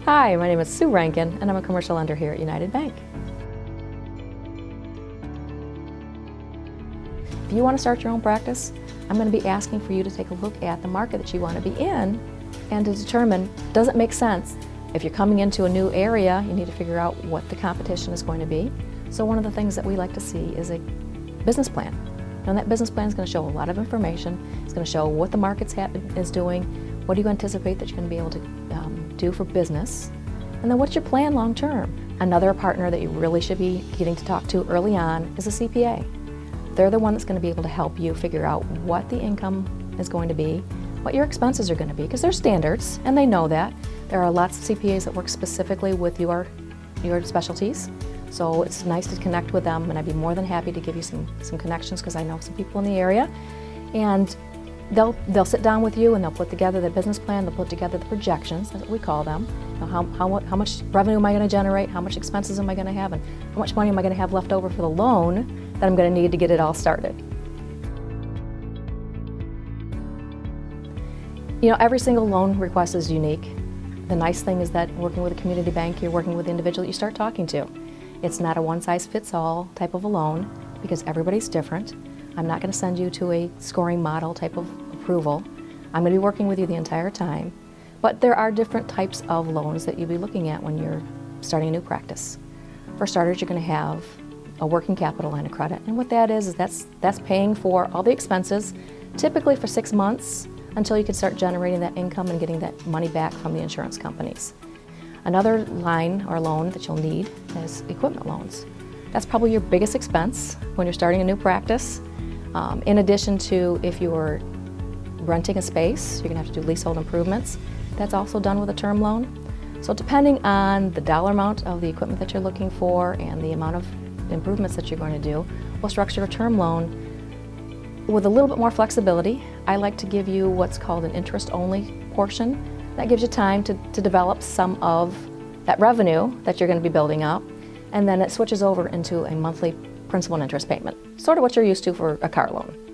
Hi, my name is Sue Rankin, and I'm a commercial lender here at United Bank. If you want to start your own practice, I'm going to be asking for you to take a look at the market that you want to be in and to determine, does it make sense? If you're coming into a new area, you need to figure out what the competition is going to be. So one of the things that we like to see is a business plan. And that business plan is going to show a lot of information. It's going to show what the market is doing, what do you anticipate that you're going to be able to do for business, and then what's your plan long term. Another partner that you really should be getting to talk to early on is a CPA. They're the one that's going to be able to help you figure out what the income is going to be, what your expenses are going to be, because they're standards and they know that. There are lots of CPAs that work specifically with your specialties, so it's nice to connect with them, and I'd be more than happy to give you some connections because I know some people in the area. And they'll sit down with you and they'll put together the business plan, they'll put together the projections, that's what we call them. You know, how much revenue am I going to generate, how much expenses am I going to have, and how much money am I going to have left over for the loan that I'm going to need to get it all started. You know, every single loan request is unique. The nice thing is that working with a community bank, you're working with the individual you start talking to. It's not a one-size-fits-all type of a loan because everybody's different. I'm not going to send you to a scoring model type of approval. I'm going to be working with you the entire time. But there are different types of loans that you'll be looking at when you're starting a new practice. For starters, you're going to have a working capital line of credit. And what that is that's paying for all the expenses, typically for 6 months, until you can start generating that income and getting that money back from the insurance companies. Another line or loan that you'll need is equipment loans. That's probably your biggest expense when you're starting a new practice. In addition to if you're renting a space, you're going to have to do leasehold improvements. That's also done with a term loan. So depending on the dollar amount of the equipment that you're looking for and the amount of improvements that you're going to do, we'll structure a term loan with a little bit more flexibility. I like to give you what's called an interest-only portion. That gives you time to develop some of that revenue that you're going to be building up, and then it switches over into a monthly principal and interest payment, sort of what you're used to for a car loan.